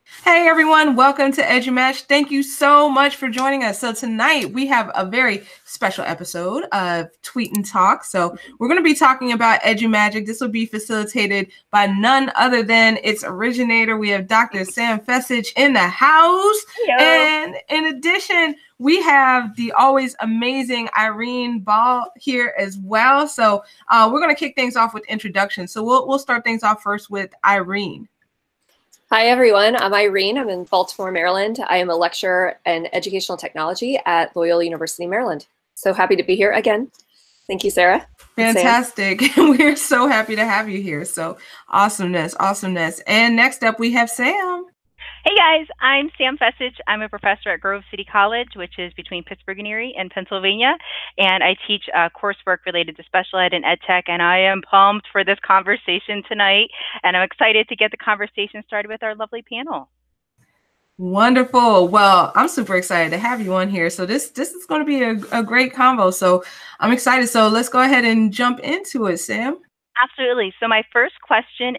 Hey everyone, welcome to EduMagic. Thank you so much for joining us. So tonight we have a very special episode of Tweet and Talk. So we're going to be talking about EduMagic. This will be facilitated by none other than its originator. We have Dr. Sam Fecich in the house. Hello. And in addition, we have the always amazing Irene Ball here as well. So we're going to kick things off with introductions. So we'll start things off first with Irene. Hi, everyone. I'm Irene. I'm in Baltimore, Maryland. I am a lecturer in educational technology at Loyola University, Maryland. So happy to be here again. Thank you, Sarah. Fantastic. We're so happy to have you here. So awesomeness, awesomeness. And next up, we have Sam. Hey guys, I'm Sam Fecich. I'm a professor at Grove City College, which is between Pittsburgh and Erie in Pennsylvania, and I teach coursework related to special ed and ed tech, and I am pumped for this conversation tonight, and I'm excited to get the conversation started with our lovely panel. Wonderful. Well, I'm super excited to have you on here. So this is going to be a great combo. So I'm excited. So let's go ahead and jump into it, Sam. Absolutely. So my first question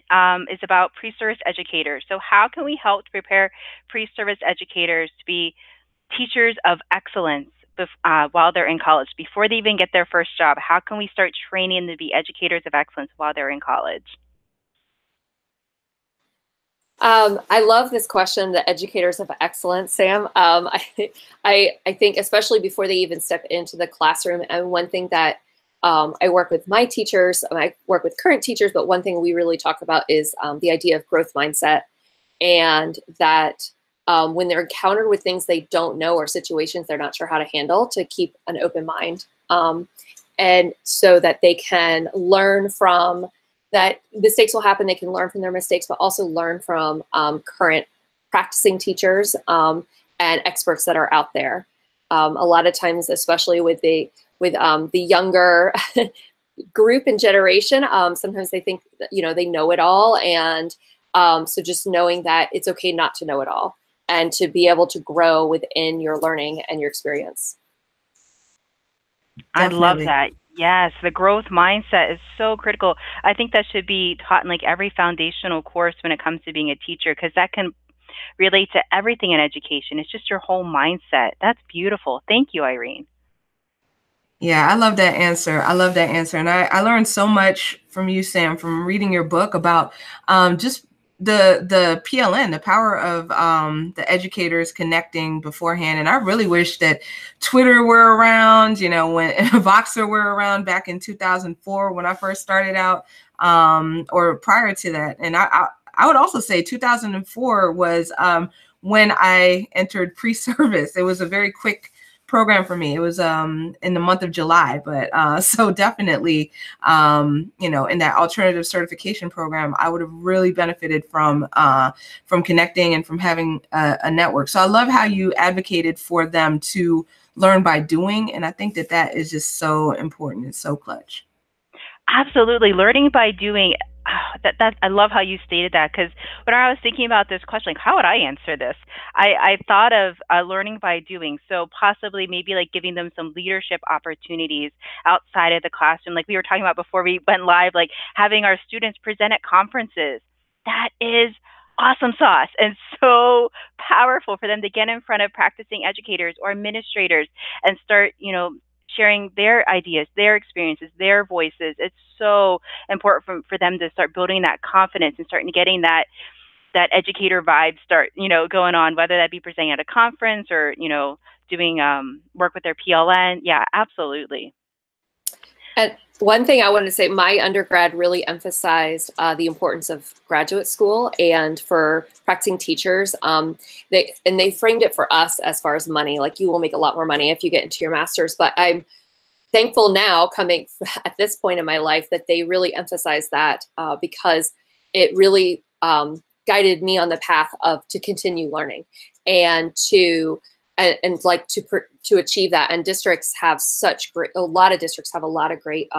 is about pre-service educators. So how can we help to prepare pre-service educators to be teachers of excellence while they're in college, before they even get their first job? How can we start training them to be educators of excellence while they're in college? I love this question, the educators of excellence, Sam. I think especially before they even step into the classroom, and one thing that I work with my teachers, I work with current teachers, but one thing we really talk about is the idea of growth mindset, and that when they're encountered with things they don't know or situations they're not sure how to handle, to keep an open mind, and so that they can learn from that. Mistakes will happen, they can learn from their mistakes, but also learn from current practicing teachers and experts that are out there. A lot of times, especially with the younger group and generation, sometimes they think that, they know it all. And so just knowing that it's okay not to know it all, and to be able to grow within your learning and your experience. I love that. Yes, the growth mindset is so critical. I think that should be taught in like every foundational course when it comes to being a teacher, because that can relate to everything in education. It's just your whole mindset. That's beautiful. Thank you, Irene. Yeah, I love that answer. I love that answer. And I learned so much from you, Sam, from reading your book about just the PLN, the power of the educators connecting beforehand. And I really wish that Twitter were around, when Voxer were around back in 2004 when I first started out, or prior to that. And I would also say 2004 was when I entered pre-service. It was a very quick program for me. It was in the month of July, but so definitely, in that alternative certification program, I would have really benefited from connecting and from having a network. So I love how you advocated for them to learn by doing, and I think that is just so important. It's so clutch. Absolutely, learning by doing. That I love how you stated that, because when I was thinking about this question, like, how would I answer this? I thought of learning by doing. So possibly maybe like giving them some leadership opportunities outside of the classroom. Like we were talking about before we went live, like having our students present at conferences. That is awesome sauce and so powerful for them to get in front of practicing educators or administrators and start, sharing their ideas, their experiences, their voices. It's so important for them to start building that confidence and starting getting that educator vibe start, going on, whether that be presenting at a conference or, doing work with their PLN. Yeah, absolutely. And one thing I wanted to say, my undergrad really emphasized the importance of graduate school, and for practicing teachers, they framed it for us as far as money, like you will make a lot more money if you get into your master's. But I'm thankful now, coming at this point in my life, that they really emphasize that because it really guided me on the path to continue learning and to achieve that. And districts have a lot of districts have a lot of great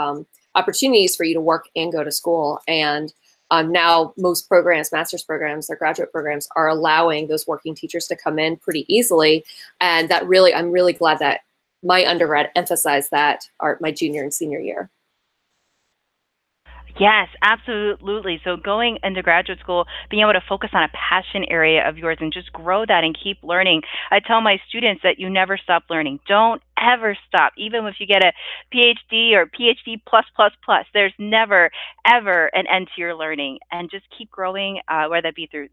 opportunities for you to work and go to school. And now most programs, master's programs, or graduate programs are allowing those working teachers to come in pretty easily. And that really, I'm really glad that my undergrad emphasized that my junior and senior year. Yes, absolutely. So going into graduate school, being able to focus on a passion area of yours and just grow that and keep learning. I tell my students that you never stop learning. Don't ever stop. Even if you get a PhD or PhD plus plus plus, there's never ever an end to your learning, and just keep growing, whether that be through,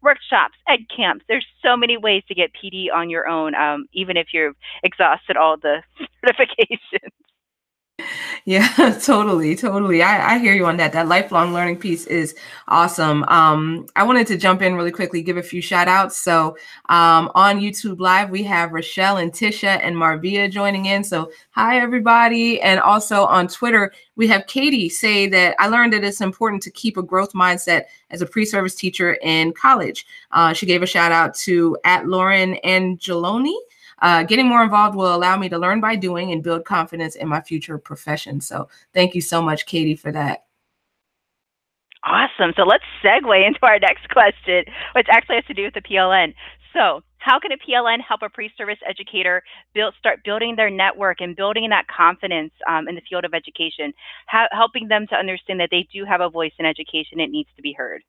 workshops, ed camps. There's so many ways to get PD on your own, even if you've exhausted all the certifications. Yeah, totally, totally. I hear you on that. That lifelong learning piece is awesome. I wanted to jump in really quickly, give a few shout outs. So on YouTube Live, we have Rochelle and Tisha and Marvia joining in. So hi, everybody. And also on Twitter, we have Katie say that I learned that it's important to keep a growth mindset as a pre-service teacher in college. She gave a shout out to @Lauren Angeloni. Getting more involved will allow me to learn by doing and build confidence in my future profession. So thank you so much, Katie, for that. Awesome. So let's segue into our next question, which actually has to do with the PLN. So how can a PLN help a pre-service educator start building their network and building that confidence in the field of education, helping them to understand that they do have a voice in education, it needs to be heard?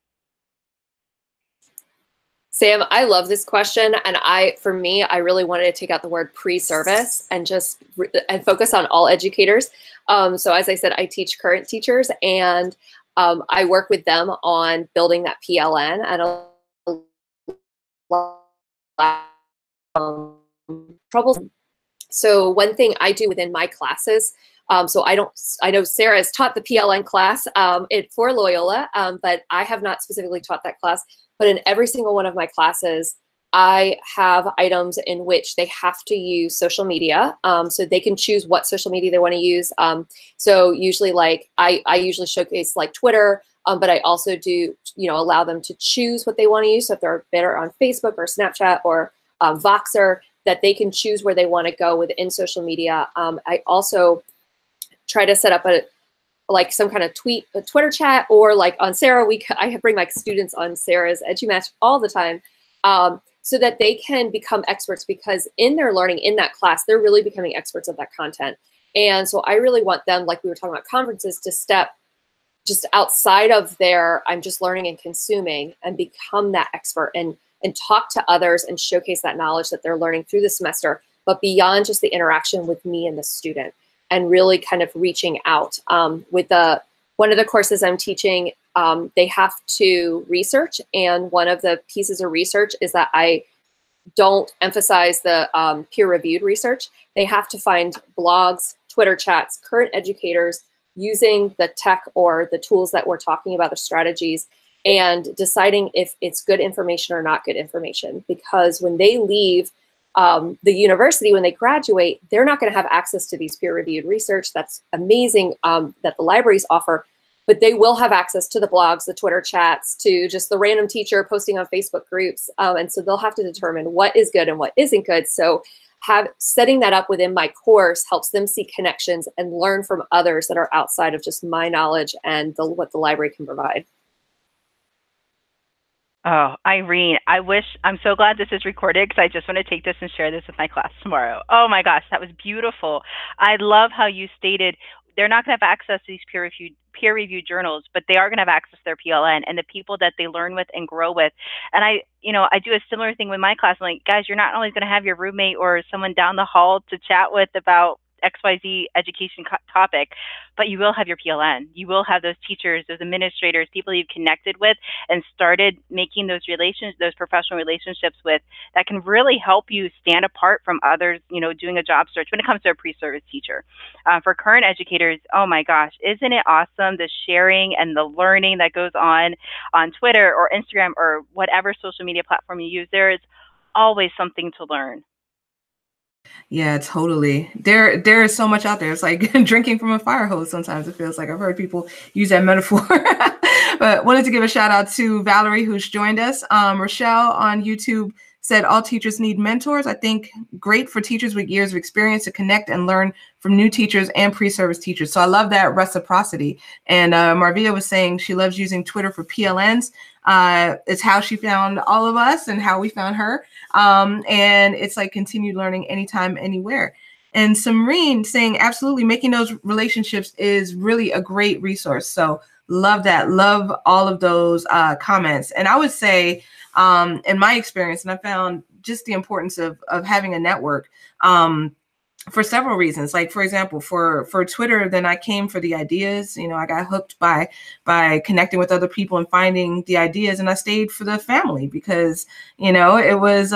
Sam, I love this question, and for me, I really wanted to take out the word pre-service and just focus on all educators. So as I said, I teach current teachers, and I work with them on building that PLN and a lot of troubles. So one thing I do within my classes, so I know Sarah has taught the PLN class for Loyola, but I have not specifically taught that class. But in every single one of my classes, I have items in which they have to use social media. So they can choose what social media they want to use. So usually I usually showcase like Twitter, but I also do, allow them to choose what they want to use. So if they're better on Facebook or Snapchat or Voxer, that they can choose where they want to go within social media. I also try to set up some kind of Twitter chat, or like on Sarah, I bring my students on Sarah's EduMagic all the time, so that they can become experts, because in their learning in that class, they're really becoming experts of that content. And so I really want them, like we were talking about conferences, to step just outside of their I'm just learning and consuming and become that expert and talk to others and showcase that knowledge that they're learning through the semester, but beyond just the interaction with me and the student, and really kind of reaching out. With one of the courses I'm teaching, they have to research, and one of the pieces of research is that I don't emphasize the peer-reviewed research. They have to find blogs, Twitter chats, current educators using the tech or the tools that we're talking about, the strategies, and deciding if it's good information or not good information. Because when they leave the university, when they graduate, they're not going to have access to these peer-reviewed research. That's amazing that the libraries offer, but they will have access to the blogs, the Twitter chats, to just the random teacher posting on Facebook groups. And so they'll have to determine what is good and what isn't good. So setting that up within my course helps them see connections and learn from others that are outside of just my knowledge and what the library can provide. Oh, Irene, I'm so glad this is recorded, because I just want to take this and share this with my class tomorrow. Oh my gosh, that was beautiful. I love how you stated they're not going to have access to these peer-reviewed journals, but they are going to have access to their PLN and the people that they learn with and grow with. And I do a similar thing with my class. I'm like, guys, you're not always going to have your roommate or someone down the hall to chat with about XYZ education topic, but you will have your PLN. You will have those teachers, those administrators, people you've connected with and started making those professional relationships with, that can really help you stand apart from others, doing a job search when it comes to a pre-service teacher. For current educators, oh my gosh, isn't it awesome, the sharing and the learning that goes on Twitter or Instagram or whatever social media platform you use? There is always something to learn. Yeah, totally. There is so much out there. It's like drinking from a fire hose. Sometimes it feels like. I've heard people use that metaphor. But wanted to give a shout out to Valerie, who's joined us. Rochelle on YouTube said all teachers need mentors. I think great for teachers with years of experience to connect and learn from new teachers and pre-service teachers. So I love that reciprocity. And Marvia was saying she loves using Twitter for PLNs. It's how she found all of us and how we found her. And it's like continued learning anytime, anywhere. And Samreen saying, absolutely, making those relationships is really a great resource. So love that. Love all of those comments. And I would say, in my experience, and I found just the importance of having a network, for several reasons. Like, for example, for Twitter, then I came for the ideas. You know, I got hooked by connecting with other people and finding the ideas, and I stayed for the family because, you know, it was,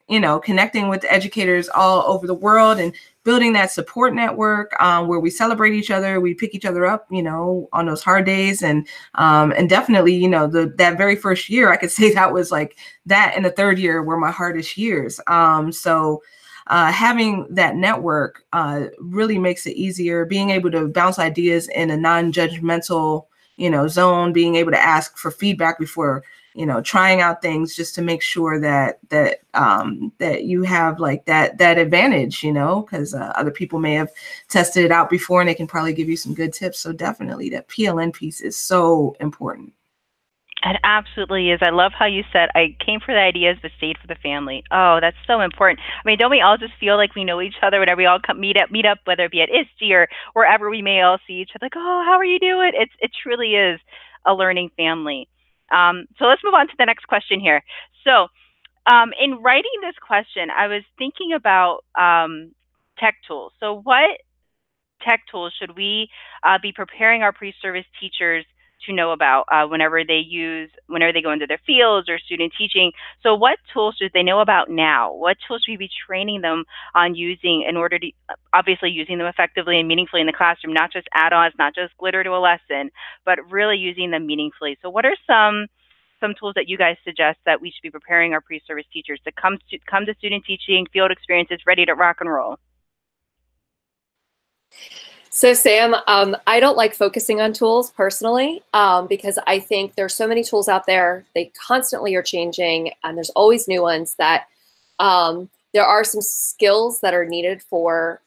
you know, connecting with educators all over the world and building that support network where we celebrate each other, we pick each other up, you know, on those hard days. And definitely, you know, that very first year, I could say that was like that, and the third year were my hardest years. So having that network really makes it easier, being able to bounce ideas in a non-judgmental, you know, zone, being able to ask for feedback before, you know, trying out things, just to make sure that you have like that advantage, you know, because other people may have tested it out before and they can probably give you some good tips. So definitely that PLN piece is so important. It absolutely is. I love how you said, I came for the ideas but stayed for the family. Oh, that's so important. I mean, don't we all just feel like we know each other whenever we all meet up, whether it be at ISTE or wherever we may all see each other, like, oh, how are you doing? It truly is a learning family. So let's move on to the next question here. So in writing this question, I was thinking about tech tools. So what tech tools should we be preparing our pre-service teachers to know about whenever they go into their fields or student teaching? So what tools should they know about now? What tools should we be training them on using in order to, obviously using them effectively and meaningfully in the classroom, not just add-ons, not just glitter to a lesson, but really using them meaningfully? So what are some tools that you guys suggest that we should be preparing our pre-service teachers to come to student teaching, field experiences, ready to rock and roll? So Sam, I don't like focusing on tools personally because I think there's so many tools out there. They constantly are changing, and there's always new ones that there are some skills that are needed for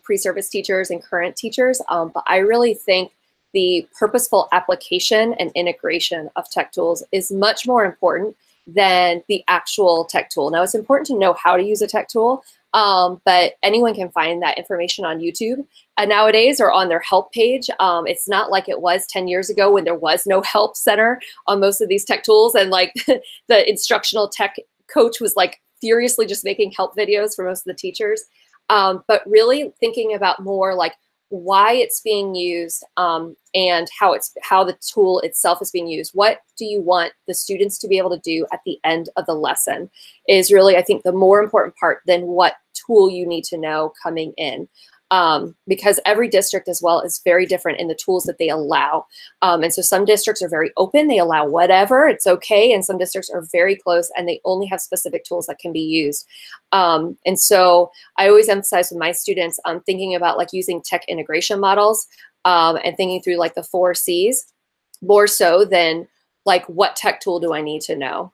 pre-service teachers and current teachers. But I really think the purposeful application and integration of tech tools is much more important than the actual tech tool. Now, it's important to know how to use a tech tool, but anyone can find that information on YouTube nowadays or on their help page. It's not like it was 10 years ago when there was no help center on most of these tech tools, and like the instructional tech coach was like furiously just making help videos for most of the teachers. But really thinking about more like why it's being used and how the tool itself is being used. What do you want the students to be able to do at the end of the lesson is really, I think, the more important part than what tool you need to know coming in. Because every district as well is very different in the tools that they allow. And so some districts are very open, they allow whatever, it's okay. And some districts are very close and they only have specific tools that can be used. And so I always emphasize with my students thinking about like using tech integration models and thinking through like the 4 C's more so than like what tech tool do I need to know.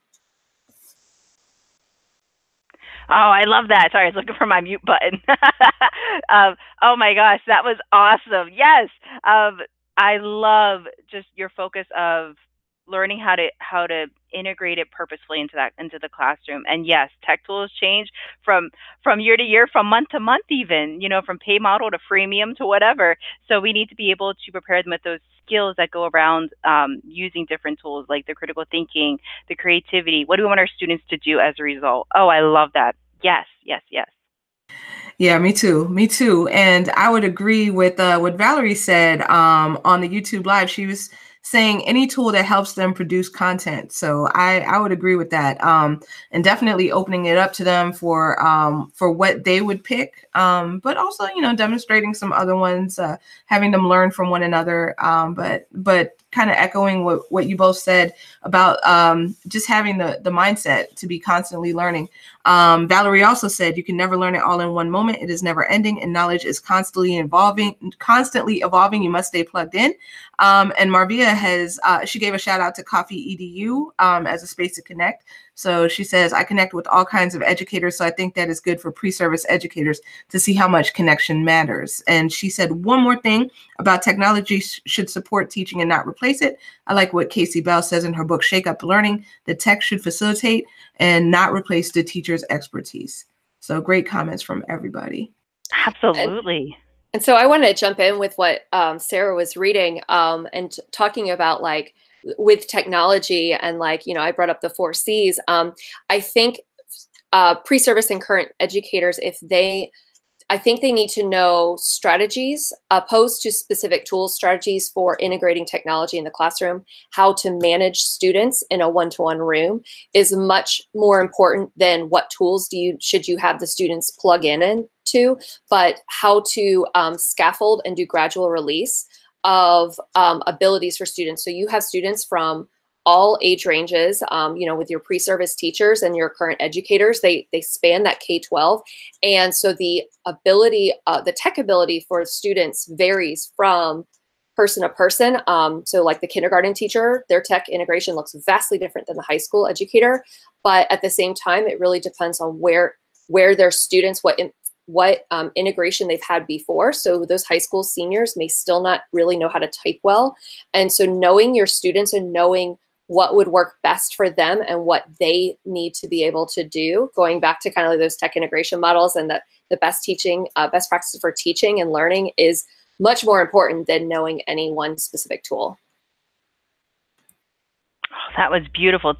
Oh, I love that. Sorry, I was looking for my mute button. Oh my gosh, that was awesome. Yes. I love just your focus of learning how to integrate it purposefully into the classroom. And yes, tech tools change from year to year, from month to month even, you know, from pay model to freemium to whatever. So we need to be able to prepare them with those skills that go around using different tools like the critical thinking, the creativity. What do we want our students to do as a result? Oh, I love that. Yes, yes, yes. Yeah, me too. Me too. And I would agree with what Valerie said on the YouTube Live. She was saying any tool that helps them produce content. So I would agree with that. And definitely opening it up to them for what they would pick, but also, you know, demonstrating some other ones, having them learn from one another. But kind of echoing what you both said about just having the mindset to be constantly learning. Valerie also said you can never learn it all in one moment. It is never ending, and knowledge is constantly evolving. You must stay plugged in. And Marvia has she gave a shout out to Coffee EDU as a space to connect. So she says, I connect with all kinds of educators. So I think that is good for pre-service educators to see how much connection matters. And she said one more thing about technology should support teaching and not replace it. I like what Casey Bell says in her book, Shake Up Learning. The tech should facilitate and not replace the teacher's expertise. So great comments from everybody. Absolutely. And so I wanted to jump in with what Sarah was reading and talking about, like, with technology and, like, you know, I brought up the 4 Cs. I think pre-service and current educators, I think they need to know strategies opposed to specific tools, strategies for integrating technology in the classroom. How to manage students in a one-to-one room is much more important than what tools should you have the students plug into, but how to scaffold and do gradual release of abilities for students. So you have students from all age ranges, you know, with your pre-service teachers and your current educators, they span that K-12. And so the ability, the tech ability for students varies from person to person. So like the kindergarten teacher, their tech integration looks vastly different than the high school educator. But at the same time, it really depends on where their students, what integration they've had before. So those high school seniors may still not really know how to type well. And so knowing your students and knowing what would work best for them and what they need to be able to do, going back to kind of like those tech integration models and the best practices for teaching and learning is much more important than knowing any one specific tool. Oh, that was beautiful.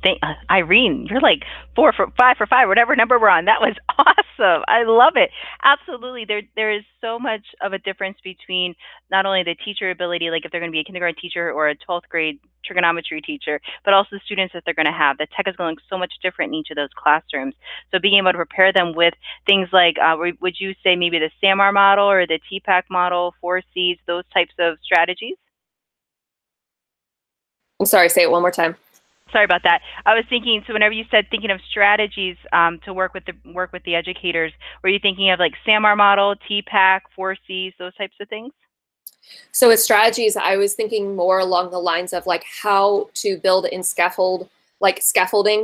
Irene, you're like 4 for 5 for 5, whatever number we're on. That was awesome. I love it. Absolutely. There is so much of a difference between not only the teacher ability, like if they're going to be a kindergarten teacher or a 12th grade trigonometry teacher, but also the students that they're going to have. The tech is going to look so much different in each of those classrooms. So being able to prepare them with things like, would you say maybe the SAMR model or the TPAC model, 4Cs, those types of strategies? I'm sorry, say it one more time. Sorry about that. I was thinking, so whenever you said thinking of strategies to work with the educators, were you thinking of like SAMR model, TPAC, 4Cs, those types of things? So with strategies, I was thinking more along the lines of like how to build in scaffolding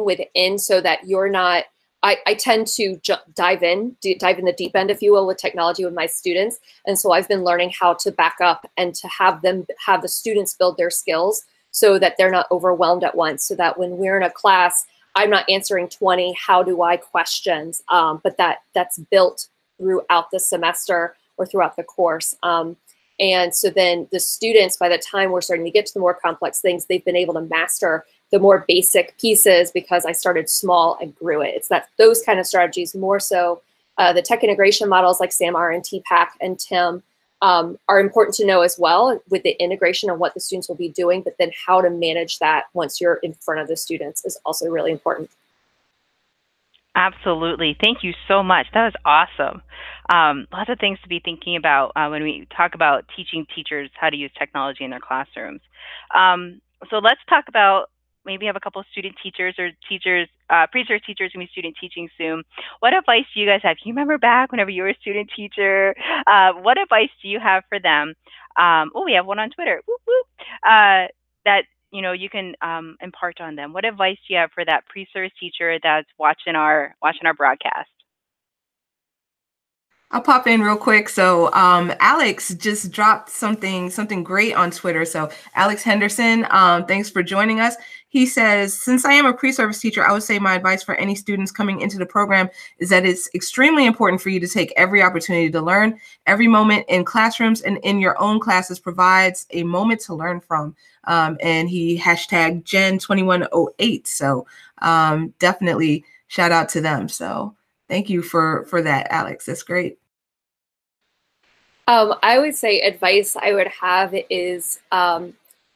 within, so that you're not, I tend to dive in the deep end, if you will, with technology with my students. And so I've been learning how to back up and to have the students build their skills so that they're not overwhelmed at once, so that when we're in a class, I'm not answering 20 how do I questions, but that's built throughout the semester or throughout the course. And so then the students, by the time we're starting to get to the more complex things, they've been able to master the more basic pieces because I started small and grew it. It's those kind of strategies more so. The tech integration models like SAMR and TPAC and TIM are important to know as well, with the integration of what the students will be doing, but then how to manage that once you're in front of the students is also really important. Absolutely. Thank you so much. That was awesome. Lots of things to be thinking about when we talk about teaching teachers how to use technology in their classrooms. So let's talk about, maybe have a couple of student teachers or teachers, pre-service teachers going to be student teaching soon. What advice do you guys have? Can you remember back whenever you were a student teacher? What advice do you have for them? Oh, we have one on Twitter. Whoop, whoop. That you can impart on them. What advice do you have for that pre-service teacher that's watching our broadcast? I'll pop in real quick. So Alex just dropped something great on Twitter. So Alex Henderson, thanks for joining us. He says, since I am a pre-service teacher, I would say my advice for any students coming into the program is that it's extremely important for you to take every opportunity to learn. Every moment in classrooms and in your own classes provides a moment to learn from. And he hashtag Gen2108. So definitely shout out to them. So thank you for that, Alex. That's great. I would say advice I would have is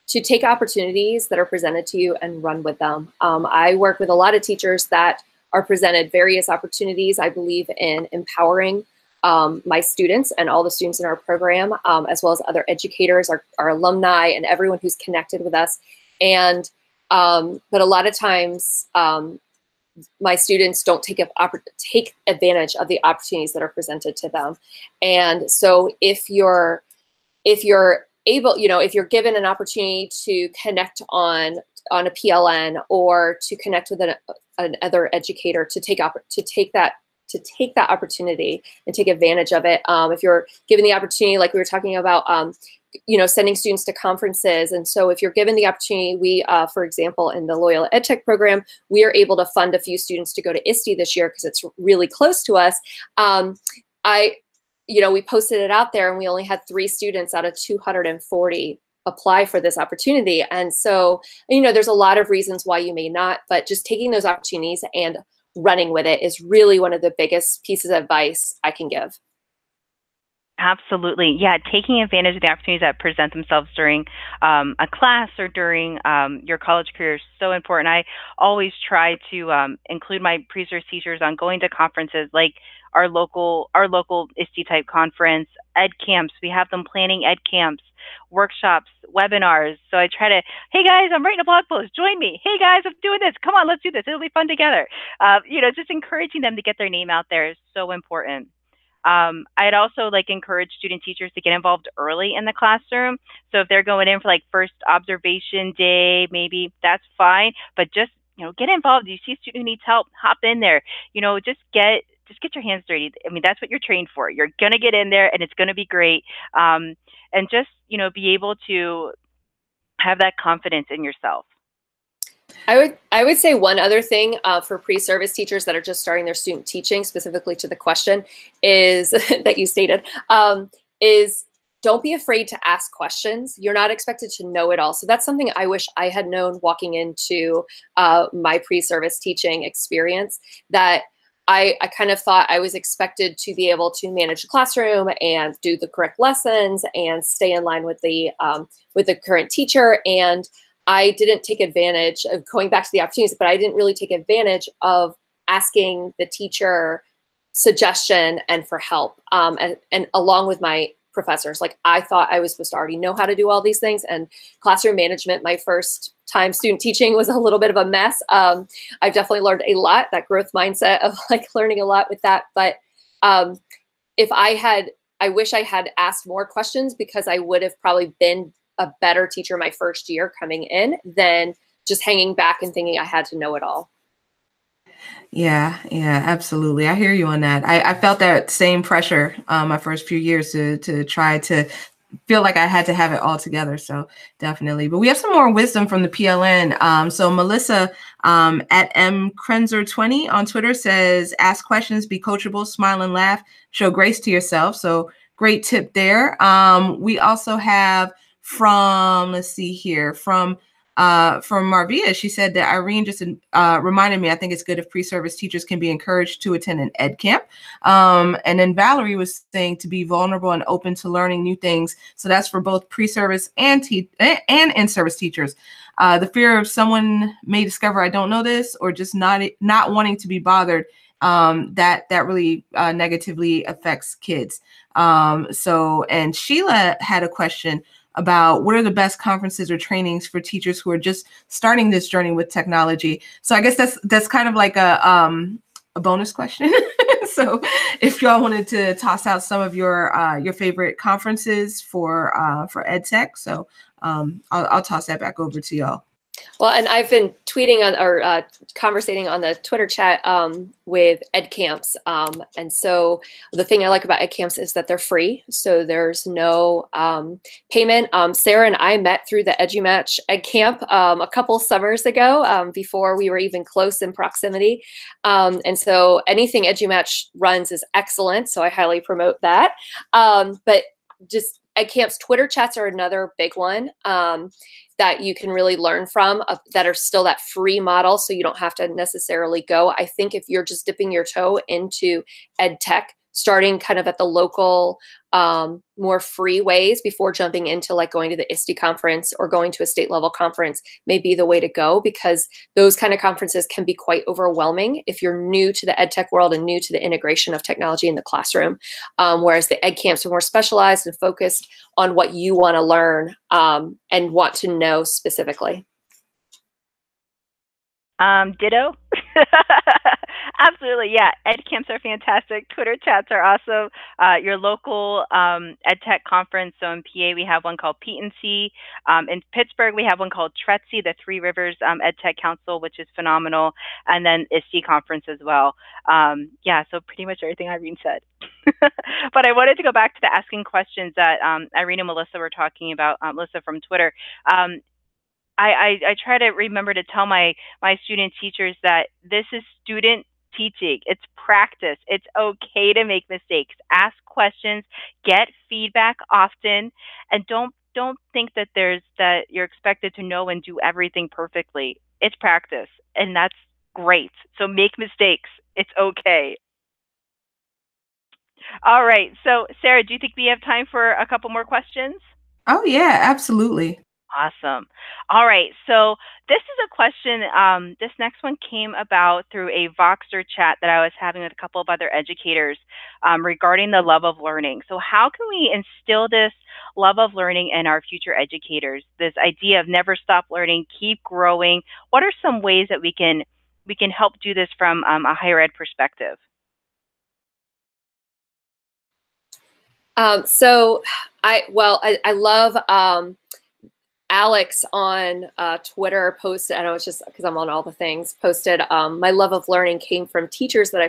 to take opportunities that are presented to you and run with them. I work with a lot of teachers that are presented various opportunities. I believe in empowering my students and all the students in our program, as well as other educators, our alumni, and everyone who's connected with us. And but a lot of times, my students don't take advantage of the opportunities that are presented to them. And so if you're able, if you're given an opportunity to connect on a PLN or to connect with another educator, to take that opportunity and take advantage of it. If you're given the opportunity, like we were talking about, sending students to conferences. And so if you're given the opportunity, we, for example, in the Loyola EdTech program, we are able to fund a few students to go to ISTE this year because it's really close to us. we posted it out there and we only had 3 students out of 240 apply for this opportunity. And so, there's a lot of reasons why you may not, but just taking those opportunities and running with it is really one of the biggest pieces of advice I can give. Absolutely. Yeah, taking advantage of the opportunities that present themselves during a class or during your college career is so important. I always try to include my pre-service teachers on going to conferences like our local ISTE type conference, ed camps. We have them planning ed camps, workshops, webinars. So I try to, hey guys, I'm writing a blog post. Join me. Hey guys, I'm doing this. Come on, let's do this. It'll be fun together. Just encouraging them to get their name out there is so important. I'd also encourage student teachers to get involved early in the classroom. So if they're going in for first observation day, maybe that's fine, but just, get involved. You see a student who needs help, hop in there, just get your hands dirty. I mean, that's what you're trained for. You're going to get in there and it's going to be great. And just, be able to have that confidence in yourself. I would say one other thing for pre-service teachers that are just starting their student teaching, specifically to the question is that you stated, is don't be afraid to ask questions. You're not expected to know it all. So that's something I wish I had known walking into my pre-service teaching experience, that I kind of thought I was expected to be able to manage the classroom and do the correct lessons and stay in line with the current teacher. And I didn't take advantage of going back to the opportunities, but I didn't really take advantage of asking the teacher suggestion and for help. And along with my professors, I thought I was supposed to already know how to do all these things. And classroom management, my first time student teaching, was a little bit of a mess. I've definitely learned a lot, that growth mindset of learning a lot with that. But if I wish I had asked more questions, because I would have probably been a better teacher my first year coming in than just hanging back and thinking I had to know it all. Yeah, absolutely. I hear you on that. I felt that same pressure my first few years to try to feel like I had to have it all together. So definitely. But we have some more wisdom from the PLN. So Melissa at mkrenzer20 on Twitter says, ask questions, be coachable, smile and laugh, show grace to yourself. So great tip there. We also have from, let's see here, from Marvia, she said that Irene just reminded me, I think it's good if pre-service teachers can be encouraged to attend an ed camp. And then Valerie was saying to be vulnerable and open to learning new things. So that's for both pre-service and in-service teachers. The fear of someone may discover I don't know this, or just not wanting to be bothered, that really negatively affects kids. And Sheila had a question about what are the best conferences or trainings for teachers who are just starting this journey with technology. So I guess that's kind of like a bonus question. So if y'all wanted to toss out some of your favorite conferences for EdTech, so I'll toss that back over to y'all. Well, and I've been tweeting on or conversating on the Twitter chat with ed camps. And so the thing I like about ed camps is that they're free. So there's no payment. Sarah and I met through the EduMagic ed camp a couple summers ago, before we were even close in proximity. And so anything EduMagic runs is excellent. So I highly promote that. But just ed camps, Twitter chats are another big one. That you can really learn from, that are still that free model, so you don't have to necessarily go. I think if you're just dipping your toe into ed tech, starting kind of at the local, more free ways before jumping into going to the ISTE conference or going to a state level conference may be the way to go, because those kind of conferences can be quite overwhelming if you're new to the ed tech world and new to the integration of technology in the classroom. Whereas the ed camps are more specialized and focused on what you want to learn and want to know specifically. Ditto. Absolutely, yeah. Ed camps are fantastic. Twitter chats are awesome. Your local ed tech conference. So in PA, we have one called P&C. In Pittsburgh, we have one called TRETC, the Three Rivers Ed Tech Council, which is phenomenal. And then ISTE conference as well. Yeah, so pretty much everything Irene said. But I wanted to go back to the asking questions that Irene and Melissa were talking about, Melissa from Twitter. I try to remember to tell my student teachers that this is student teaching. It's practice. It's okay to make mistakes. Ask questions, get feedback often, and don't think that you're expected to know and do everything perfectly. It's practice, and that's great. So make mistakes. It's okay. All right. So, Sarah, do you think we have time for a couple more questions? Oh yeah, absolutely. Awesome. All right. So this is a question. This next one came about through a Voxer chat that I was having with a couple of other educators regarding the love of learning. So how can we instill this love of learning in our future educators? This idea of never stop learning, keep growing. What are some ways that we can help do this from a higher ed perspective? So I love Alex on Twitter posted, I know it's just because I'm on all the things, posted, my love of learning came from teachers that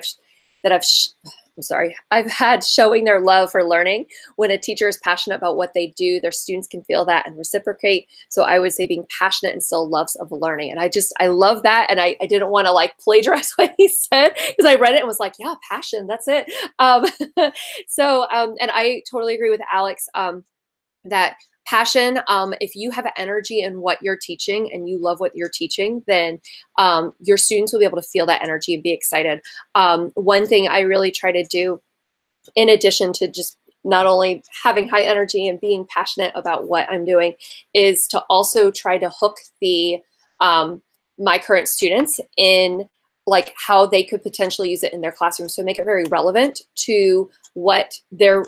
I've had showing their love for learning. When a teacher is passionate about what they do, their students can feel that and reciprocate. So I would say being passionate and still loves of learning. And I love that. And I didn't want to like plagiarize what he said because I read it and was like, yeah, passion, that's it. And I totally agree with Alex that passion, if you have energy in what you're teaching and you love what you're teaching, then your students will be able to feel that energy and be excited. One thing I really try to do, in addition to just not only having high energy and being passionate about what I'm doing, is to also try to hook my current students in like how they could potentially use it in their classroom. So make it very relevant to what their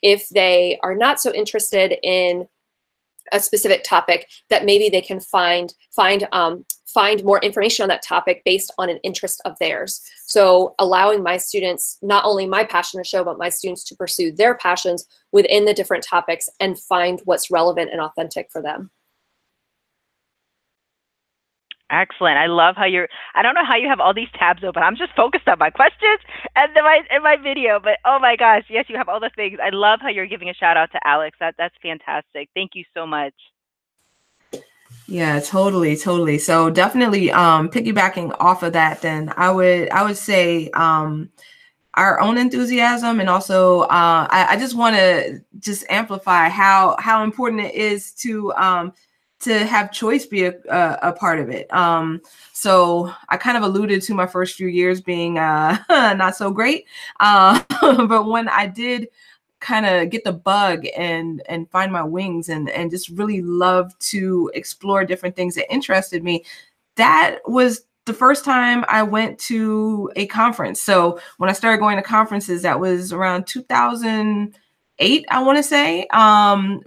if they are not so interested in a specific topic, that maybe they can find more information on that topic based on an interest of theirs. So allowing my students, not only my passion to show, but my students to pursue their passions within the different topics and find what's relevant and authentic for them. Excellent. I love how I don't know how you have all these tabs open. I'm just focused on my questions and my video, but oh my gosh, yes, you have all the things. I love how you're giving a shout out to Alex. That's fantastic. Thank you so much. Yeah, totally. So definitely piggybacking off of that, then I would say our own enthusiasm, and also I just want to just amplify how important it is to have choice be a part of it. So I kind of alluded to my first few years being not so great, but when I did kind of get the bug and find my wings and just really love to explore different things that interested me, that was the first time I went to a conference. So when I started going to conferences, that was around 2008, I want to say.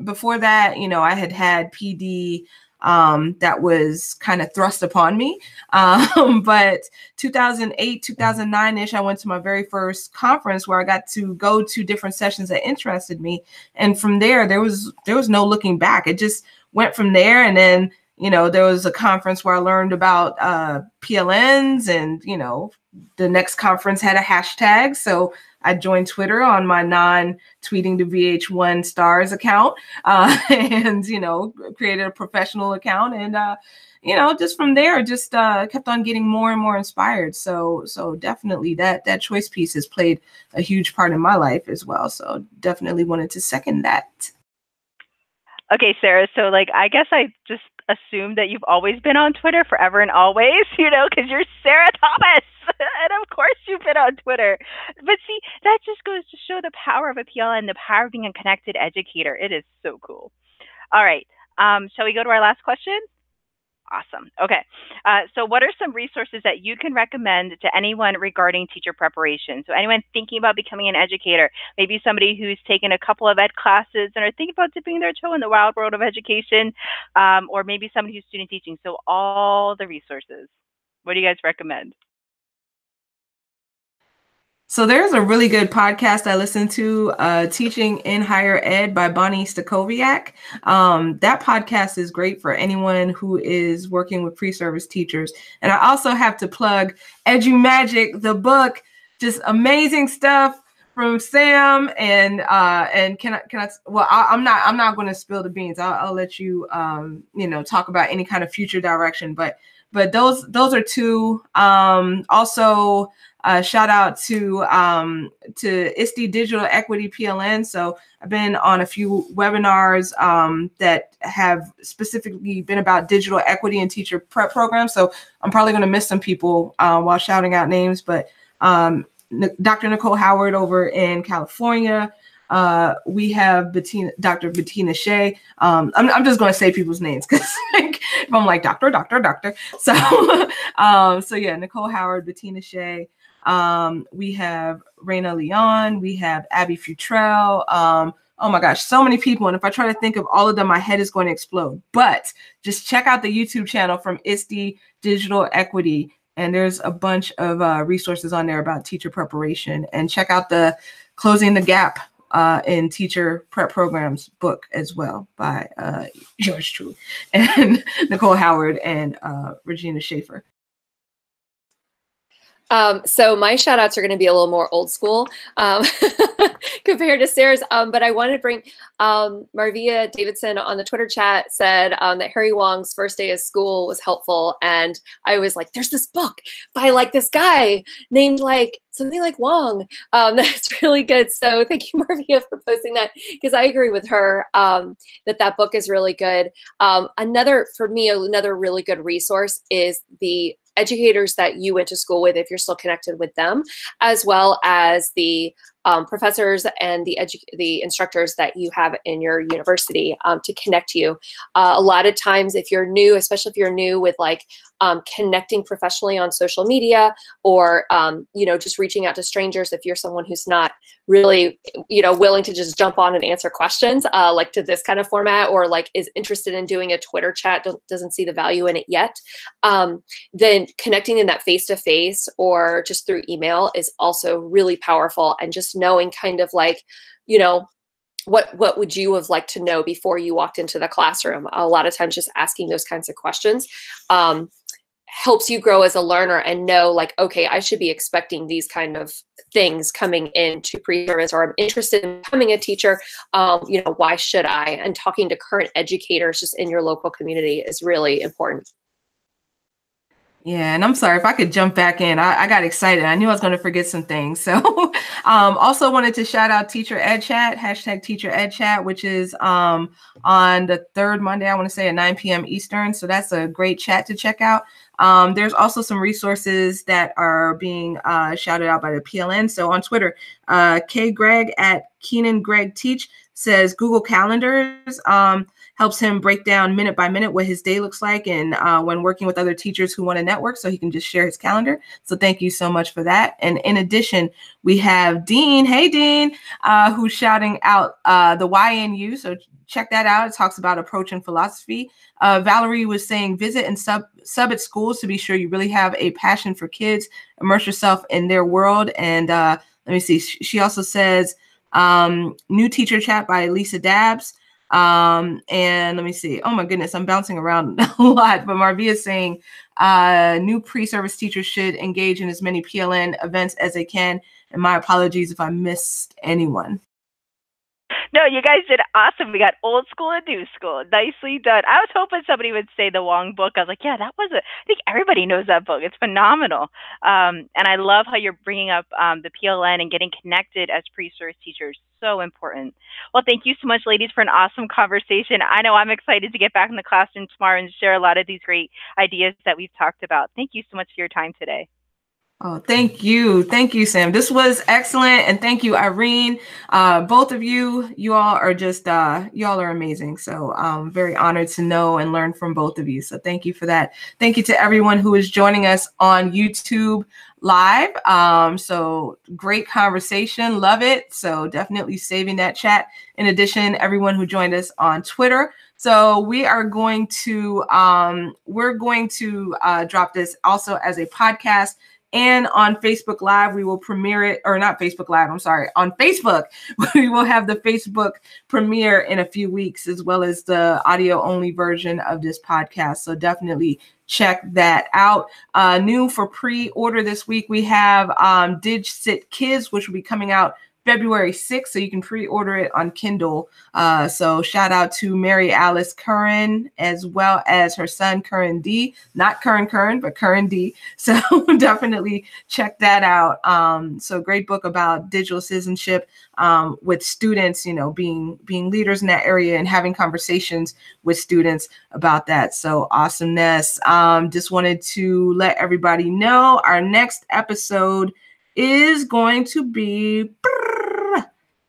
Before that, I had PD that was kind of thrust upon me. But 2008, 2009-ish, I went to my very first conference where I got to go to different sessions that interested me. And from there was no looking back. It just went from there. And then, there was a conference where I learned about PLNs, and, the next conference had a hashtag. So I joined Twitter on my non-tweeting to VH1 stars account, and, created a professional account. And, just from there, just kept on getting more and more inspired. So definitely that choice piece has played a huge part in my life as well. So definitely wanted to second that. Okay, Sarah. So I guess I just assumed that you've always been on Twitter forever and always, because you're Sarah Thomas. And of course you've been on Twitter. But see, that just goes to show the power of a PLN, the power of being a connected educator. It is so cool. All right. Shall we go to our last question? Awesome. Okay. So what are some resources that you can recommend to anyone regarding teacher preparation? So anyone thinking about becoming an educator, maybe somebody who's taken a couple of ed classes and are thinking about dipping their toe in the wild world of education, or maybe somebody who's student teaching. So all the resources. What do you guys recommend? So there's a really good podcast I listened to, Teaching in Higher Ed by Bonnie Stakoviak. That podcast is great for anyone who is working with pre-service teachers. And I also have to plug EduMagic, the book, just amazing stuff from Sam, and well, I'm not going to spill the beans. I'll let you talk about any kind of future direction, but those are two. Also, shout out to ISTE Digital Equity PLN. So I've been on a few webinars that have specifically been about digital equity and teacher prep programs. So I'm probably going to miss some people while shouting out names, but Dr. Nicole Howard over in California. We have Dr. Bettina Shea. I'm just going to say people's names because if I'm like doctor. So yeah, Nicole Howard, Bettina Shea. We have Raina Leon. We have Abby Futrell. Oh my gosh, so many people. And if I try to think of all of them, my head is going to explode. But just check out the YouTube channel from ISTE Digital Equity. And there's a bunch of resources on there about teacher preparation. And check out the Closing the Gap in Teacher Prep Programs book as well by yours truly and Nicole Howard and Regina Schaefer. So my shout outs are going to be a little more old school compared to Sarah's. But I wanted to bring Marvia Davidson on the Twitter chat said that Harry Wong's first day of school was helpful. And I was like, there's this book by like this guy named like something like Wong. That's really good. So thank you, Marvia, for posting that, because I agree with her that book is really good. For me, another really good resource is the educators that you went to school with, if you're still connected with them, as well as the professors and the instructors that you have in your university to connect you. A lot of times, if you're new, especially if you're new with like connecting professionally on social media, or just reaching out to strangers, if you're someone who's not really willing to just jump on and answer questions like to this kind of format, or like is interested in doing a Twitter chat, doesn't see the value in it yet, then connecting in that face-to-face or just through email is also really powerful. And just knowing kind of like, what would you have liked to know before you walked into the classroom? A lot of times just asking those kinds of questions helps you grow as a learner and know like, okay, I should be expecting these kind of things coming into pre-service, or I'm interested in becoming a teacher. Why should I? And talking to current educators just in your local community is really important. Yeah, and I'm sorry if I could jump back in. I got excited. I knew I was going to forget some things. So also wanted to shout out Teacher Ed Chat, hashtag Teacher Ed Chat, which is on the third Monday, I want to say at 9 p.m. Eastern. So that's a great chat to check out. There's also some resources that are being shouted out by the PLN. So on Twitter, K. Greg at Keenan Greg Teach says Google Calendars helps him break down minute by minute what his day looks like, and when working with other teachers who want to network, so he can just share his calendar. So thank you so much for that. And in addition, we have Dean, hey Dean, who's shouting out the YNU. So check that out. It talks about approach and philosophy. Valerie was saying visit and sub at schools to be sure you really have a passion for kids, immerse yourself in their world. And let me see. She also says new teacher chat by Lisa Dabbs. And let me see. Oh my goodness, I'm bouncing around a lot. But Marvia is saying new pre-service teachers should engage in as many PLN events as they can. And my apologies if I missed anyone. No, you guys did awesome. We got old school and new school. Nicely done. I was hoping somebody would say the Wong book. I was like, yeah, I think everybody knows that book. It's phenomenal. And I love how you're bringing up the PLN and getting connected as pre-service teachers. So important. Well, thank you so much, ladies, for an awesome conversation. I know I'm excited to get back in the classroom tomorrow and share a lot of these great ideas that we've talked about. Thank you so much for your time today. Oh, thank you. Thank you, Sam. This was excellent. And thank you, Irene. Both of you all are just, y'all are amazing. So I'm very honored to know and learn from both of you. So thank you for that. Thank you to everyone who is joining us on YouTube Live. So great conversation. Love it. So definitely saving that chat. In addition, everyone who joined us on Twitter. So we are going to, drop this also as a podcast. And on Facebook Live, we will premiere it, or not Facebook Live, I'm sorry, on Facebook. We will have the Facebook premiere in a few weeks, as well as the audio only version of this podcast. So definitely check that out. New for pre-order this week, we have DigSit Kids, which will be coming out February 6th, so you can pre-order it on Kindle. So shout out to Mary Alice Curran, as well as her son Curran D, not Curran, but Curran D. So definitely check that out. So great book about digital citizenship, with students, you know, being leaders in that area and having conversations with students about that. So awesomeness. Just wanted to let everybody know our next episode is going to be,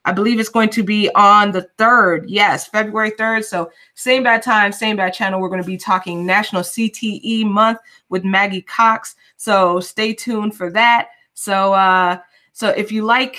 I believe it's going to be on the 3rd. Yes, February 3rd. So same bad time, same bad channel. We're going to be talking National CTE Month with Maggie Cox. So stay tuned for that. So if you like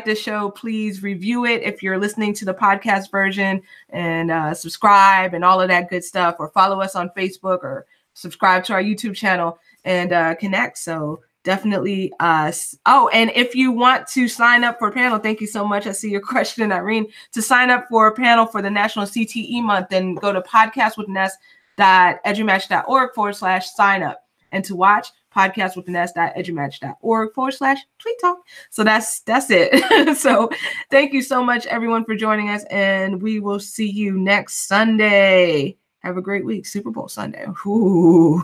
this show, please review it if you're listening to the podcast version, and subscribe and all of that good stuff, or follow us on Facebook, or subscribe to our YouTube channel and connect. So definitely. Oh, and if you want to sign up for a panel, thank you so much. I see your question, Irene. To sign up for a panel for the National CTE Month, then go to podcastwithness.edumatch.org/sign up. And to watch, podcastwithness.edumatch.org/tweet talk. So that's it. So thank you so much, everyone, for joining us, and we will see you next Sunday. Have a great week. Super Bowl Sunday. Ooh.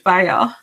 Bye, y'all.